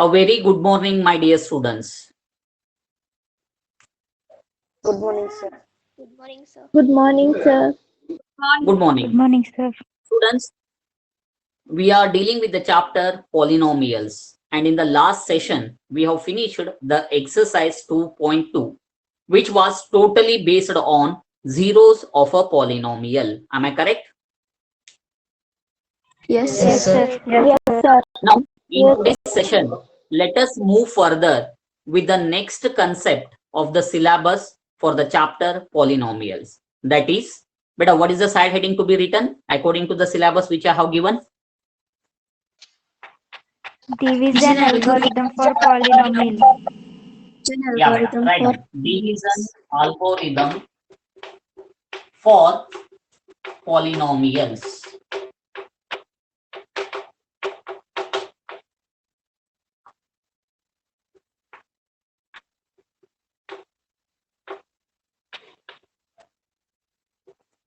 A very good morning, my dear students. Good morning, sir. Good morning, sir. Good morning, sir. Good morning. Good morning, sir. Students, we are dealing with the chapter polynomials. And in the last session, we have finished the exercise 2.2, which was totally based on zeros of a polynomial. Am I correct? Yes, Yes, sir. sir. Yes, sir. Now, in today's session, let us move further with the next concept of the syllabus for the chapter polynomials. That is, beta, what is the side heading to be written according to the syllabus which I have given? Division algorithm for polynomial. Yeah, beta, right. Division algorithm for polynomials.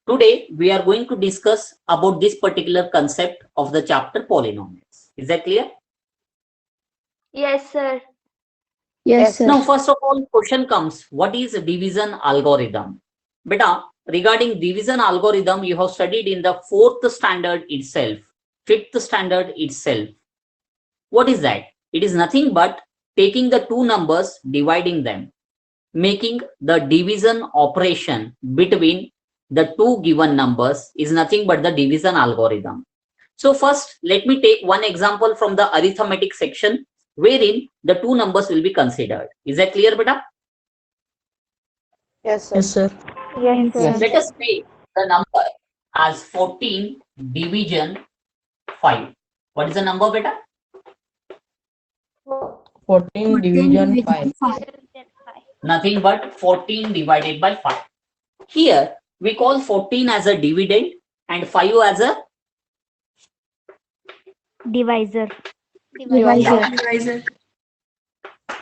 Today, we are going to discuss about this particular concept of the chapter polynomials. Is that clear? Yes, sir. Yes, sir. Now, first of all, question comes, what is a division algorithm? Beta, regarding division algorithm, you have studied in the 4th standard itself, 5th standard itself. What is that? It is nothing but taking the two numbers, dividing them, making the division operation between the two given numbers is nothing but the division algorithm. So first, let me take one example from the arithmetic section wherein the two numbers will be considered. Is that clear, beta? Yes, sir. Yes, sir. Yes, sir. Let us take the number as 14 division 5. What is the number, beta? 14 division 5. Nothing but 14 divided by 5. Here, we call 14 as a dividend and 5 as a Divisor. Divisor.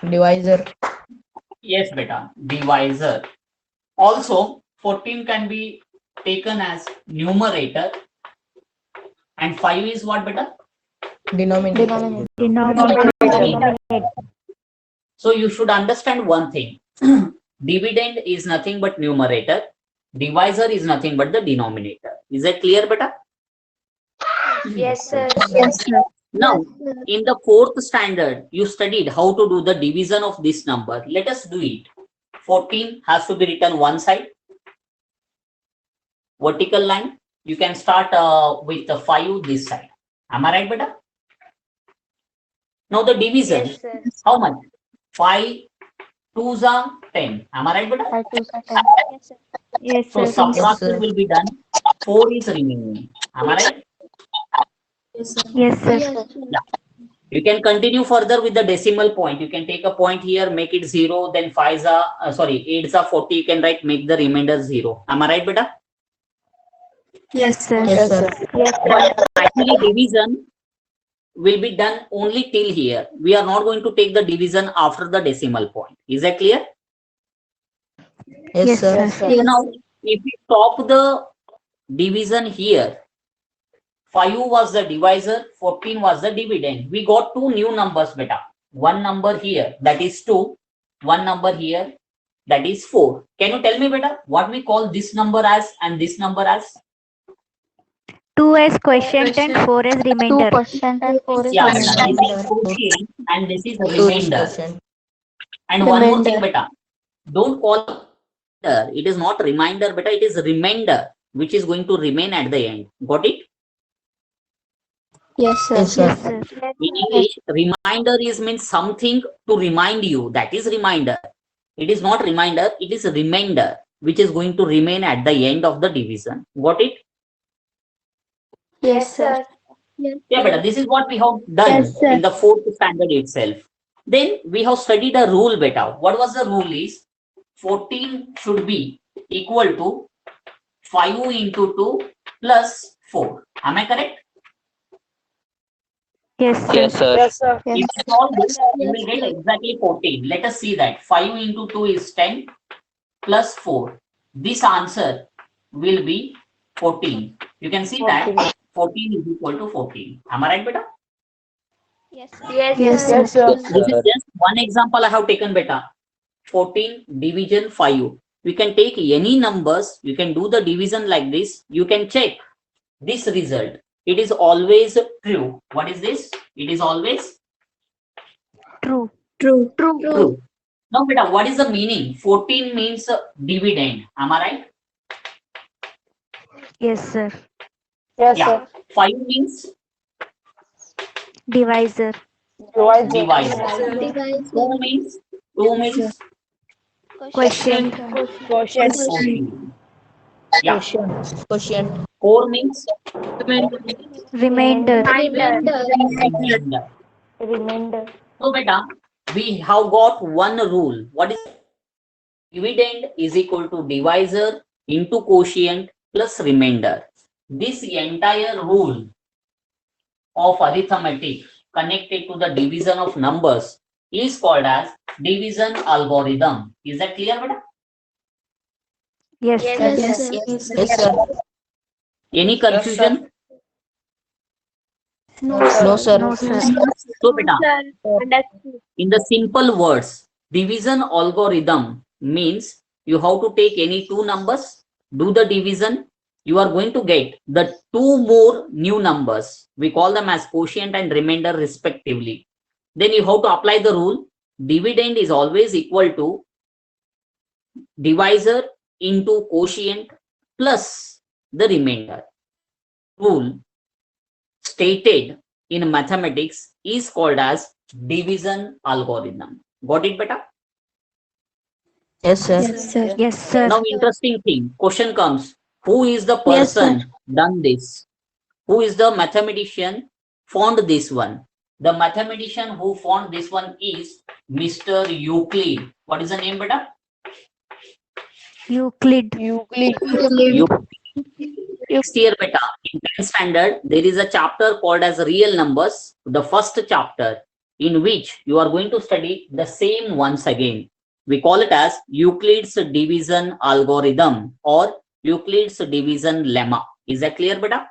Divisor. yes, beta, divisor. Also, 14 can be taken as numerator and 5 is what, beta? Denominator. Denominator. So you should understand one thing. Dividend is nothing but numerator. Divisor is nothing but the denominator. Is that clear, beta? Yes, sir. Yes, sir. Now, in the 4th standard, you studied how to do the division of this number. Let us do it. 14 has to be written one side. Vertical line. You can start with the 5 this side. Am I right, beta? Now the division. Yes, sir. How much? 5 2s are 10. Am I right, beta? Yes, sir. Yes, So sir. subtraction will be done. 4 is remaining. Am I right? Yes, sir. You can continue further with the decimal point. You can take a point here, make it 0, then 5s are, 8s are 40. You can write, make the remainder 0. Am I right, beta? Yes, sir. Yes, sir. But actually division will be done only till here. We are not going to take the division after the decimal point. Is that clear? Yes, sir. Now, if we stop the division here, 5 was the divisor, 14 was the dividend. We got two new numbers, beta. One number here, that is 2. One number here, that is 4. Can you tell me, beta, what we call this number as and this number as? 2 as quotient and 4 as remainder. Yeah, beta, this is quotient and this is remainder. And one more thing, beta, don't call it, it is not reminder, beta, it is remainder, which is going to remain at the end. Got it? Yes, sir. Yes, sir. In English, reminder is means something to remind you. That is reminder. It is not reminder, it is remainder, which is going to remain at the end of the division. Got it? Yes, sir. Yeah, but this is what we have done Yes, sir. in the 4th standard itself. Then we have studied a rule, beta. What was the rule is 14 should be equal to 5 into 2 plus 4. Am I correct? Yes, sir. Yes, sir. Yes, sir. If you solve this, you will get exactly 14. Let us see that. 5 into 2 is 10 plus 4. This answer will be 14. You can see that 14 is equal to 14. Am I right, beta? Yes, sir. Yes, Yes, sir. sir. This is just one example I have taken, beta. 14 division 5. We can take any numbers, you can do the division like this, you can check this result. It is always true. What is this? It is always True. True. true. Now, beta, what is the meaning? 14 means dividend. Am I right? Yes, sir. Yeah. 5 means Divisor. divisor. Device. 2 means Quotient. Quotient. quotient. Yeah. Quotient. 4 means Remainder. remainder. So, beta, we have got one rule. What is dividend is equal to divisor into quotient plus remainder. This entire rule of arithmetic connected to the division of numbers is called as division algorithm. Is that clear, beta? Yes, Yes, sir. sir. Yes, sir. Any confusion? No, sir. No, sir. So, beta, in the simple words, division algorithm means you have to take any two numbers, do the division, you are going to get the two more new numbers. We call them as quotient and remainder respectively. Then you have to apply the rule. Dividend is always equal to divisor into quotient plus the remainder. Rule stated in mathematics is called as division algorithm. Got it, beta? Yes, sir. sir. Yes, sir. Now, interesting thing, question comes, who is the person done this? Who is the mathematician found this one? The mathematician who found this one is Mr. Euclid. What is the name, beta? Euclid. Next year, beta, in 10th standard, there is a chapter called as real numbers, the first chapter, in which you are going to study the same once again. We call it as Euclid's division algorithm or Euclid's division lemma. Is that clear, beta?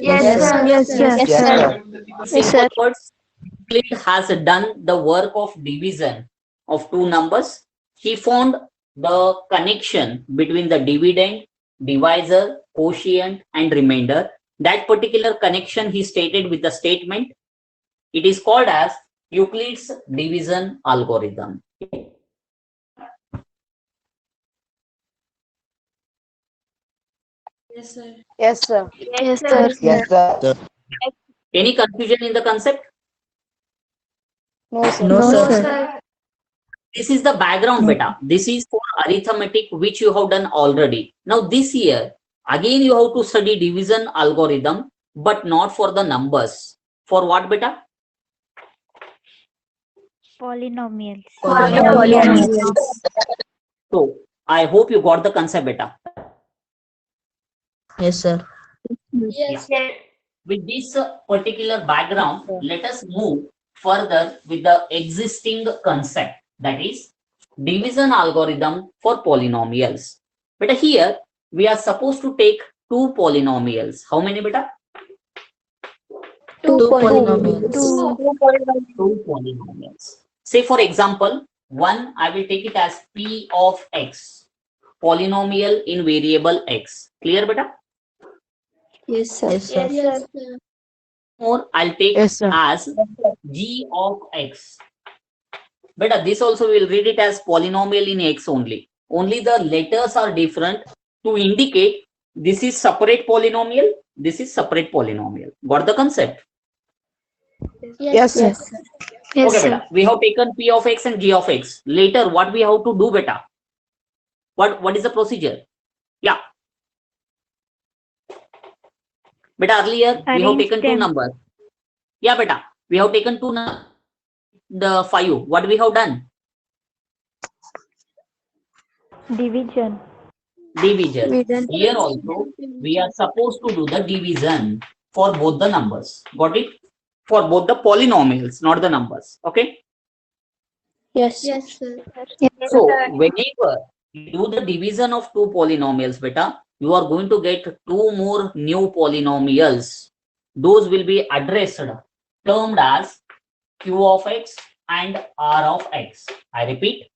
Yes, sir. Yes, sir. Simple words, Euclid has done the work of division of two numbers. He found the connection between the dividend, divisor, quotient, and remainder. That particular connection he stated with the statement. It is called as Euclid's division algorithm. Yes, sir. Yes, sir. Any confusion in the concept? No, No, sir. sir. This is the background, beta. This is for arithmetic, which you have done already. Now, this year, again, you have to study division algorithm, but not for the numbers. For what, beta? Polynomials. So, I hope you got the concept, beta. Yes, sir. Yes, sir. With this particular background, let us move further with the existing concept, that is division algorithm for polynomials. But here we are supposed to take two polynomials. How many, beta? Two polynomials. Two polynomials. Say for example, one I will take it as p of x, polynomial in variable x. Clear, beta? Yes, sir. Yes, sir. Or I'll take Yes, sir. as g of x. But this also we will read it as polynomial in x only. Only the letters are different to indicate this is separate polynomial, this is separate polynomial. Got the concept? Yes, sir. Okay, beta. We have taken p of x and g of x. Later, what we have to do, beta? What is the procedure? Yeah. Beta, earlier we have Arrange taken two them. numbers. Yeah, beta. We have taken two numbers. The 5. What we have done? Division. Division. Here also, we are supposed to do the division for both the numbers. Got it? For both the polynomials, not the numbers. Okay? Yes, sir. So, whenever you do the division of two polynomials, beta, you are going to get two more new polynomials. Those will be addressed termed as Q of x and R of x. I repeat,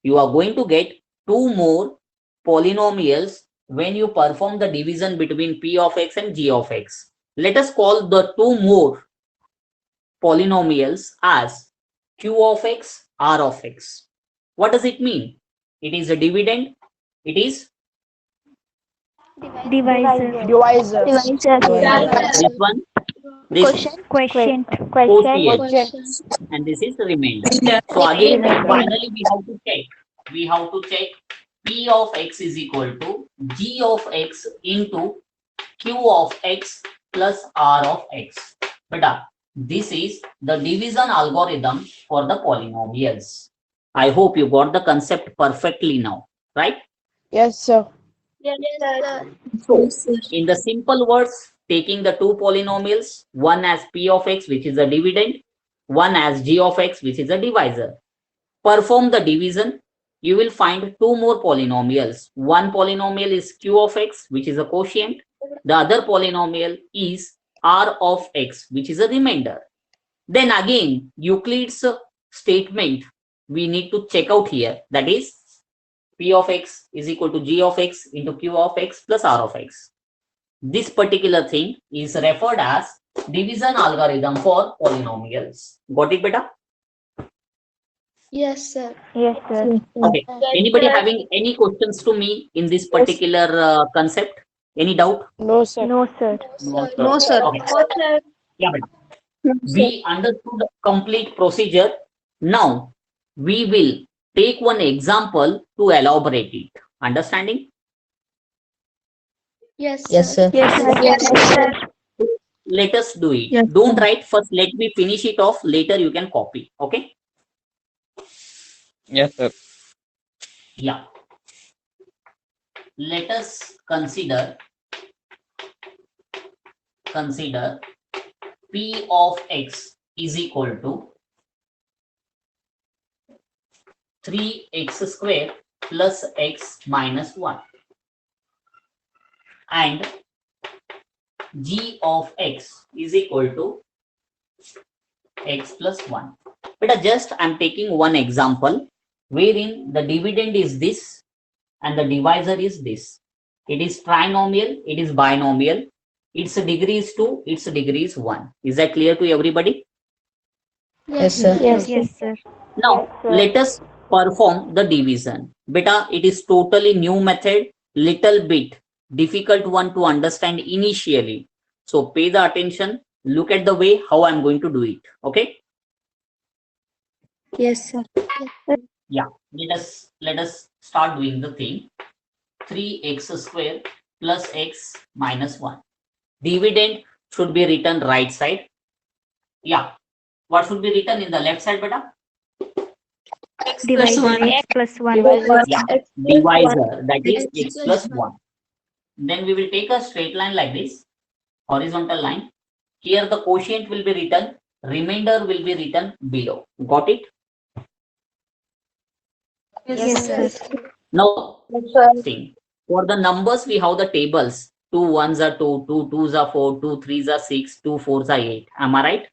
you are going to get two more polynomials when you perform the division between P of x and G of x. Let us call the two more polynomials as Q of x, R of x. What does it mean? It is a dividend. It is Divisor. Divisor. this one, this Quotient. quotient, Question. and this is the remainder. So again, Remainder. finally we have to check. We have to check P of x is equal to G of x into Q of x plus R of x. But this is the division algorithm for the polynomials. I hope you got the concept perfectly now, right? Yes, sir. Yes, sir. So, in the simple words, taking the two polynomials, one as P of x, which is a dividend, one as G of x, which is a divisor. Perform the division, you will find two more polynomials. One polynomial is Q of x, which is a quotient. The other polynomial is R of x, which is a remainder. Then again, Euclid's statement we need to check out here. That is, P of x is equal to G of x into Q of x plus R of x. This particular thing is referred as division algorithm for polynomials. Got it, beta? Yes, sir. Yes, sir. Okay. Anybody having any questions to me in this particular concept? Any doubt? No, sir. No, sir. No, sir. Okay. Yeah, beta. We understood the complete procedure. Now we will take one example to elaborate it. Understanding? Yes, Yes, sir. Yes, sir. Let us do it. Yes. Don't write first. Let me finish it off. Later you can copy. Okay? Yes, sir. Yeah. Let us consider P of x is equal to 3x square plus x minus 1 and G of x is equal to x plus 1. But just I'm taking one example wherein the dividend is this and the divisor is this. It is trinomial, it is binomial, its degree is 2, its degree is 1. Is that clear to everybody? Yes, sir. Yes, sir. Now, let us perform the division. Beta, it is totally new method, little bit difficult one to understand initially. So pay the attention, look at the way how I'm going to do it. Okay? Yes, sir. Yeah, let us start doing the thing. 3x square plus x minus 1. Dividend should be written right side. Yeah. What should be written in the left side, beta? Divisor. X plus 1. Yeah, divisor, that is x plus 1. Then we will take a straight line like this, horizontal line. Here the quotient will be written, remainder will be written below. Got it? Yes, sir. Now, thing. For the numbers, we have the tables. 2 1s are 2, 2 2s are 4, 2 3s are 6, 2 4s are 8. Am I right?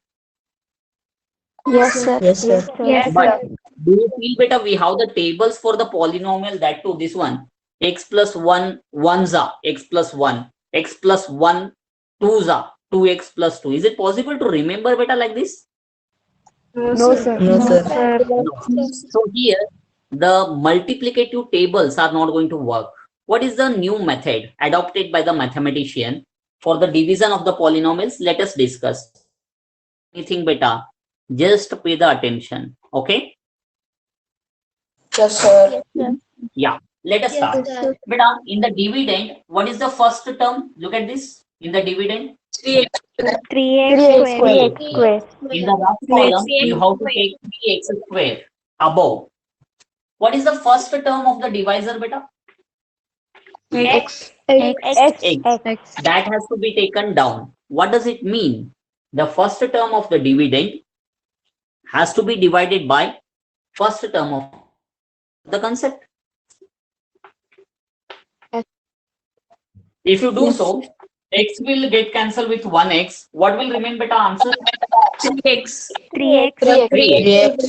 Yes, sir. Yes, sir. Yes, But sir. do you feel better? We have the tables for the polynomial, that too, this one. X plus 1, 1s are x plus 1. X plus 1, 2s are 2x plus 2. Is it possible to remember better like this? No, sir. No, sir. No. So here, the multiplicative tables are not going to work. What is the new method adopted by the mathematician for the division of the polynomials? Let us discuss. Anything better? Just pay the attention. Okay? Yes, sir. Yeah. Let us start. Beta, in the dividend, what is the first term? Look at this. In the dividend, 3x 3x square. in the rough column, you have to take 3x square above. What is the first term of the divisor, beta? X. X. That has to be taken down. What does it mean? The first term of the dividend has to be divided by first term of the concept. If you do so, x will get cancelled with 1x. What will remain, beta? Answer? 3x. 3x. 3x. 3x.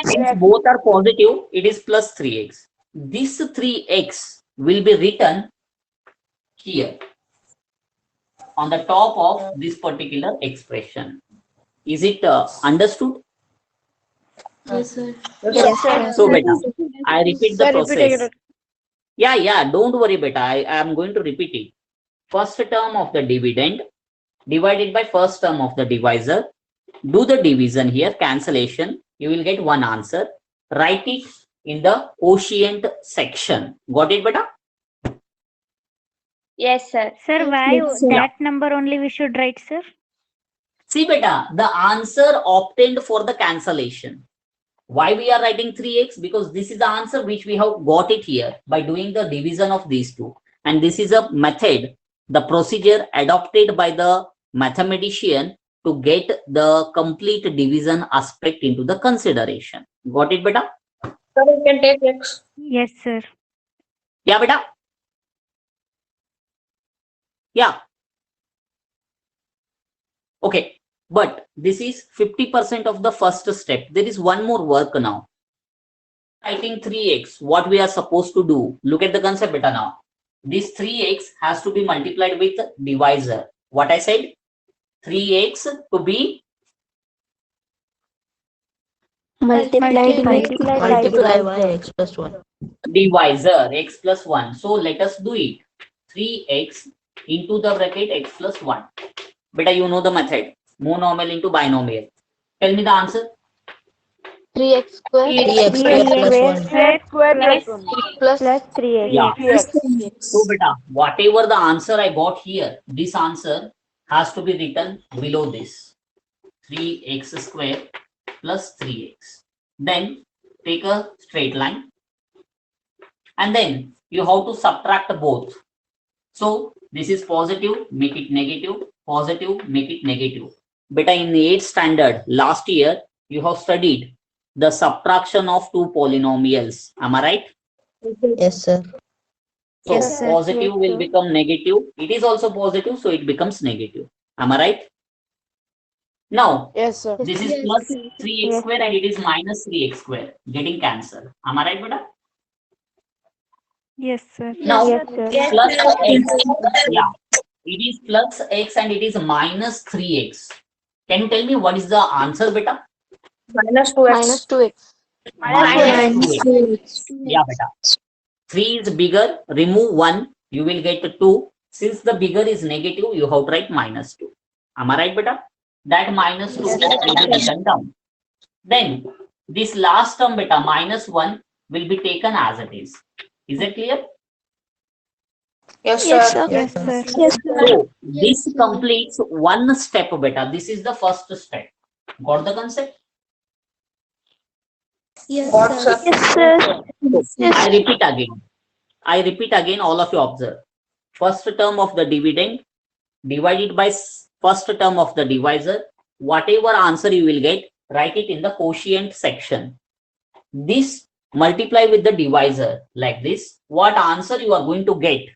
Since both are positive, it is plus 3x. This 3x will be written here on the top of this particular expression. Is it understood? Yes, sir. Yes, sir. So, beta, I repeat the Sir, repeat process. again. Yeah, don't worry, beta. I am going to repeat it. First term of the dividend divided by first term of the divisor. Do the division here, cancellation. You will get one answer. Write it in the quotient section. Got it, beta? Yes, sir. Sir, why Yes, sir. that number only we should write, sir? See, beta, the answer obtained for the cancellation. Why we are writing 3x? Because this is the answer which we have got it here by doing the division of these two. And this is a method, the procedure adopted by the mathematician to get the complete division aspect into the consideration. Got it, beta? Sir, you can take X. Yes, sir. Yeah, beta? Yeah. Okay. But this is 50% of the first step. There is one more work now. Writing 3x, what we are supposed to do. Look at the concept beta now. This 3x has to be multiplied with divisor. What I said? 3x to be Multiply by Multiply. x plus 1. divisor, x plus 1. So let us do it. 3x into the bracket x plus 1. Beta, you know the method. Monomial into binomial. Tell me the answer. 3x square. 3x square plus 1. Plus 3x. Yeah. So beta, whatever the answer I got here, this answer has to be written below this. 3x square plus 3x. Then take a straight line. And then you have to subtract both. So this is positive, make it negative, positive, make it negative. Beta, in the 8th standard, last year, you have studied the subtraction of two polynomials. Am I right? Yes, sir. So Yes, sir. positive Yes, will sir. become negative. It is also positive, so it becomes negative. Am I right? Now, Yes, sir. this is plus 3x Yes, square and it is minus 3x square. Getting cancelled. Am I right, beta? Yes, sir. Now, Yes, sir. plus x. Yeah. It is plus x and it is minus 3x. Can you tell me what is the answer, beta? Minus 2x. Minus 2x. Minus 2x. Yeah, beta. 3 is bigger. Remove 1. You will get 2. Since the bigger is negative, you have to write minus 2. Am I right, beta? That minus 2 will be written down. Then this last term, beta, minus 1 will be taken as it is. Is it clear? Yes, Yes, sir. sir. Yes, sir. So this completes one step, beta. This is the first step. Got the concept? What, sir? Yes, sir. I repeat again. I repeat again, all of you observe. First term of the dividend divided by first term of the divisor. Whatever answer you will get, write it in the quotient section. This multiply with the divisor like this. What answer you are going to get,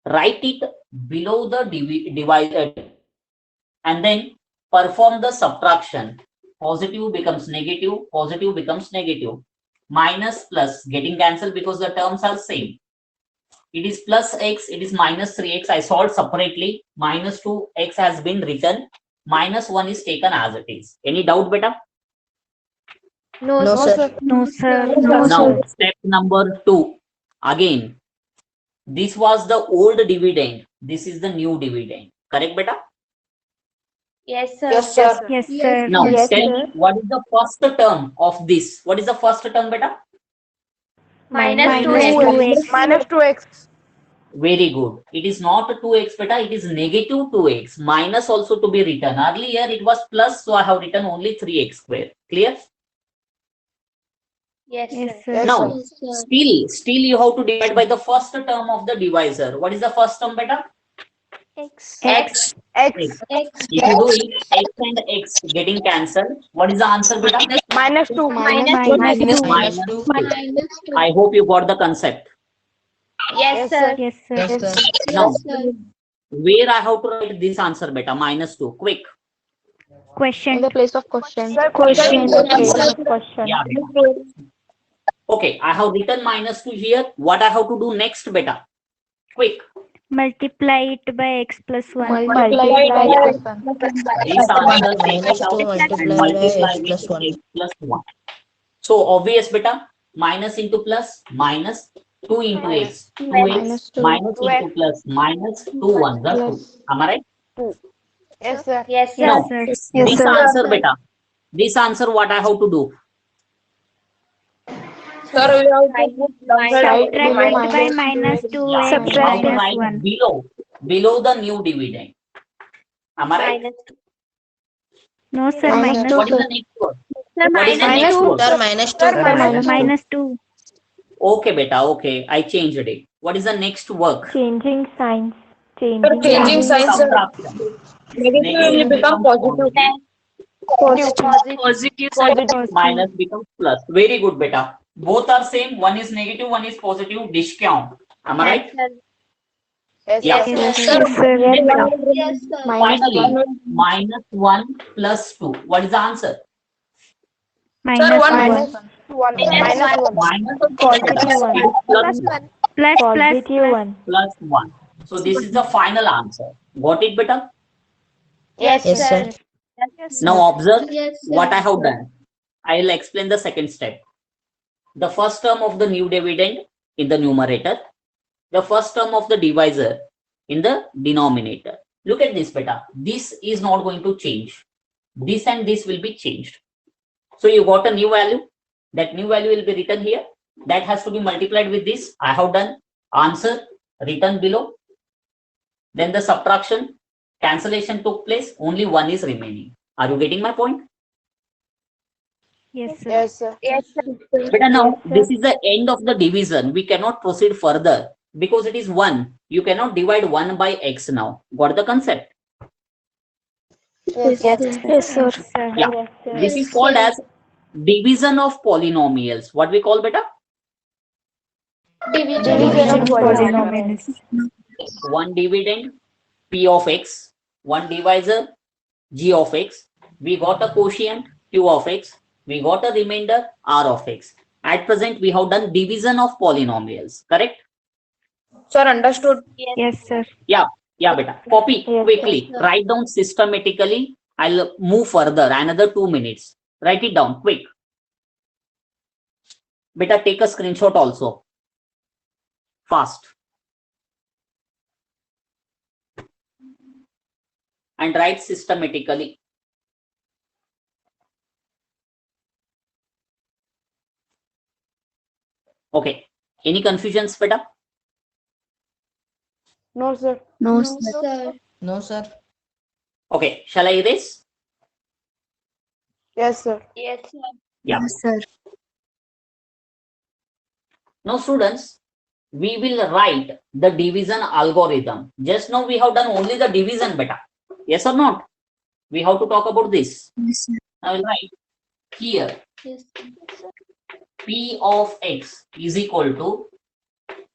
write it below the divisor and then perform the subtraction. Positive becomes negative, positive becomes negative. Minus plus getting cancelled because the terms are same. It is plus x, it is minus 3x. I solved separately. Minus 2x has been written. Minus 1 is taken as it is. Any doubt, beta? No, No, sir. sir. No, sir. Now, step number 2. Again, this was the old dividend. This is the new dividend. Correct, beta? Yes, sir. Yes, sir. Yes, sir. Now, Yes, tell sir. me what is the first term of this? What is the first term, beta? Minus Minus 2x. 2x. Minus 2x. Very good. It is not 2x, beta. It is negative 2x. Minus also to be written. Earlier it was plus, so I have written only 3x square. Clear? Yes, Yes, sir. sir. Now, still you have to divide by the first term of the divisor. What is the first term, beta? X. X. X. If you do it, x and x getting cancelled. What is the answer, beta? Minus 2. Minus 2. Minus 2. I hope you got the concept. Yes, sir. Yes, sir. Yes, sir. Now, where I have to write this answer, beta? Minus 2. Quick. Question. In the place of question. Question. Yeah. Okay, I have written -2 here. What I have to do next, beta? Quick. Multiply it by x plus 1. Multiply by Yeah. x one. This answer take it out -2 and multiplied by multiply x with plus 1. x plus 1. So obvious, beta. Minus into plus, minus 2 into x, 2x, -2. minus into plus, minus 2 1, that's 2. Plus Am I right? 2. Yes, sir. Yes, sir. No. Yes, sir. This answer, beta. This answer, what I have to do? Sir, we have to put Subtract it by minus minus 2x. 2 Yeah, x you have to minus write 1. below the new dividend. Am I right? Minus No, sir. Minus Minus two, What is 2. the next word? Sir, What is the minus next two. word? Sir, -2. Sir, minus Minus 2. Okay, beta. Okay, I changed it. What is the next work? Changing signs. Changing signs. Subtraction. Negative will become positive. positive. Minus becomes plus. Very good, beta. Both are same. One is negative, one is positive. Discount. Am I right? Yes, Yeah. sir. Yes, sir. Then, beta, Yes, sir. finally, -1 plus 2. What is the answer? Minus Sir, 1. minus 1. Minus Positive 1. plus 1. Plus 1. So this is the final answer. Got it, beta? Yes, Yes, sir. sir. Now observe Yes, sir. what I have done. I will explain the second step. The first term of the new dividend in the numerator, the first term of the divisor in the denominator. Look at this, beta. This is not going to change. This and this will be changed. So you got a new value. That new value will be written here. That has to be multiplied with this. I have done. Answer written below. Then the subtraction, cancellation took place. Only 1 is remaining. Are you getting my point? Yes, sir. Yes, sir. Yes, sir. But now this is the end of the division. We cannot proceed further because it is 1. You cannot divide 1 by x now. Got the concept? Yes, Yes, sir. Yeah. This is called as division of polynomials. What we call, beta? Division of polynomials. One dividend p of x, one divisor g of x. We got a quotient q of x. We got a remainder r of x. At present, we have done division of polynomials. Correct? Sir, understood. Yes, sir. Yeah, beta. Copy Yes, quickly. sir. Write down systematically. I'll move further. Another 2 minutes. Write it down quick. Beta, take a screenshot also. Fast. And write systematically. Okay. Any confusions, beta? No, sir. No, sir. No, sir. Okay. Shall I erase? Yes, sir. Yes, sir. Yeah. sir. Now, students, we will write the division algorithm. Just now we have done only the division, beta. Yes or not? We have to talk about this. Yes, sir. I will write here Yes, sir. p of x is equal to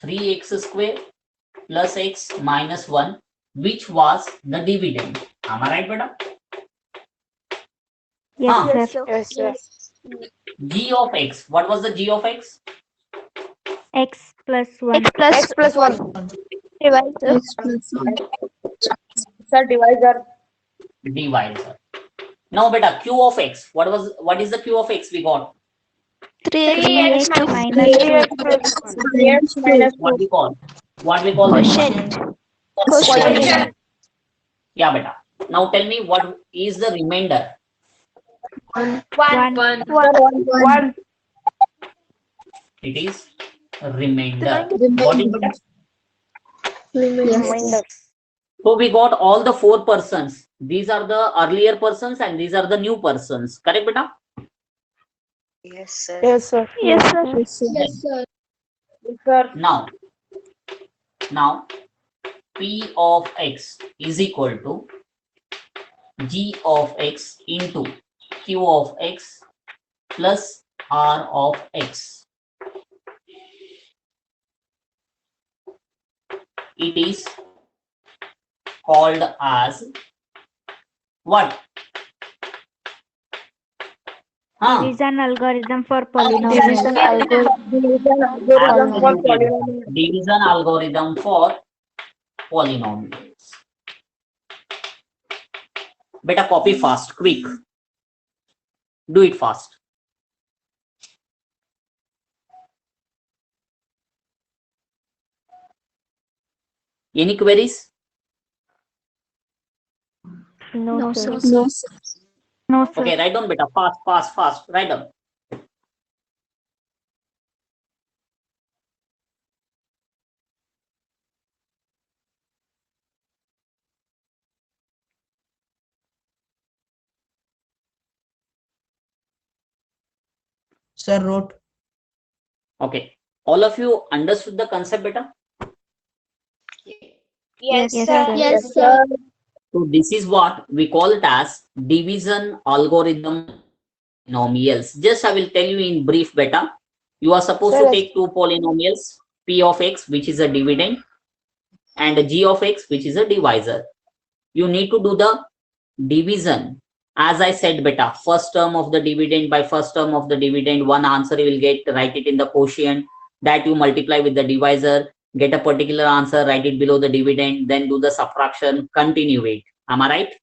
3x square plus x minus 1, which was the dividend. Am I right, beta? Yes, sir. Yes, sir. G of x. What was the g of x? X plus 1. X plus 1. Sir, divisor. Divisor. Now, beta, q of x. What is the q of x we got? 3x minus 2. X minus What we call? What we call this? Yeah, beta. Now tell me what is the remainder? One. 1. It is remainder. What is beta? Remainder. So we got all the 4 persons. These are the earlier persons and these are the new persons. Correct, beta? Yes, sir. Yes, sir. Yes, sir. Yes, sir. Now p of x is equal to g of x into q of x plus r of x. It is called as what? Huh? Division algorithm for polynomials. Division algorithm for Absolutely. polynomial. Division algorithm for polynomials. Better copy fast, quick. Do it fast. Any queries? No, sir. No, sir. No, sir. Okay, write down better. Fast. Write down. Sir wrote. Okay. All of you understood the concept better? Yes, Yes, sir. sir. Yes, sir. So this is what we call it as division algorithm polynomials. Just I will tell you in brief better. You are supposed to take two polynomials, p of x, which is a dividend, and g of x, which is a divisor. You need to do the division. As I said beta, first term of the dividend by first term of the dividend, one answer you will get, write it in the quotient, that you multiply with the divisor, get a particular answer, write it below the dividend, then do the subtraction, continue it. Am I right?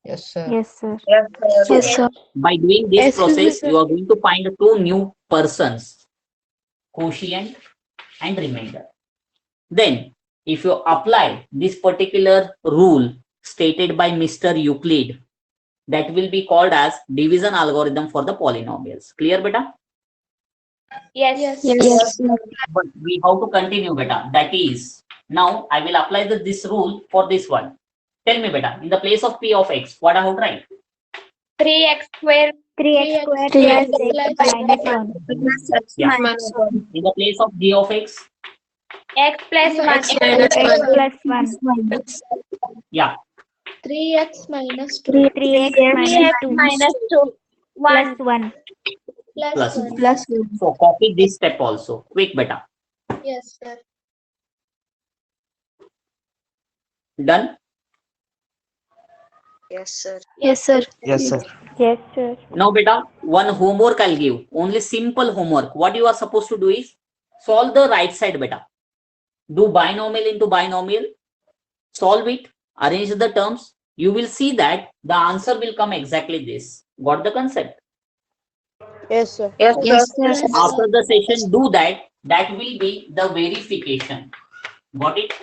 Yes, sir. Yes, sir. So Yes, sir. by doing this Excuse me, process, sir. you are going to find two new persons, quotient and remainder. Then if you apply this particular rule stated by Mr. Euclid, that will be called as division algorithm for the polynomials. Clear beta? Yes. Yes, sir. But we have to continue beta. That is, now I will apply this rule for this one. Tell me beta, in the place of p of x, what I have to write? 3x square 3x squared 3x plus x minus 1. Yeah. minus 1. In the place of g of x, X plus 1. X minus X 1. plus 1. yeah, 3x minus 2. 3x minus 2 minus 2. plus 1. 1. plus. Plus 1. So copy this step also. Quick beta. Yes, sir. Done? Yes, sir. Yes, sir. Yes, sir. Yes, sir. Now beta, one homework I'll give. Only simple homework. What you are supposed to do is solve the right side beta. Do binomial into binomial. Solve it. Arrange the terms. You will see that the answer will come exactly this. Got the concept? Yes, sir. Yes, Yes, sir. After the session, do that. That will be the verification. Got it?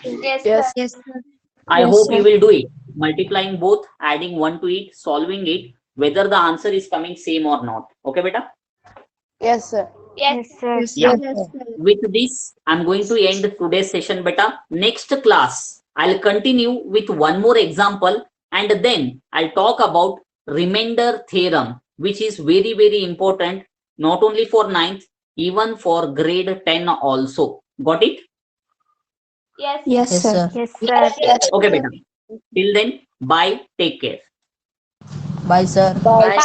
Yes, Yes. Yes, sir. I Yes, hope sir. you will do it. Multiplying both, adding one to it, solving it, whether the answer is coming same or not. Okay, beta? Yes, sir. Yes, sir. Yeah. Yes, sir. With this, I'm going to end today's session beta. Next class, I'll continue with one more example and then I'll talk about remainder theorem, which is very, very important, not only for 9th, even for grade 10 also. Got it? Yes. Yes, Yes, sir. sir. Yes, sir. Okay, beta. Till then, bye. Take care. Bye, sir. Bye.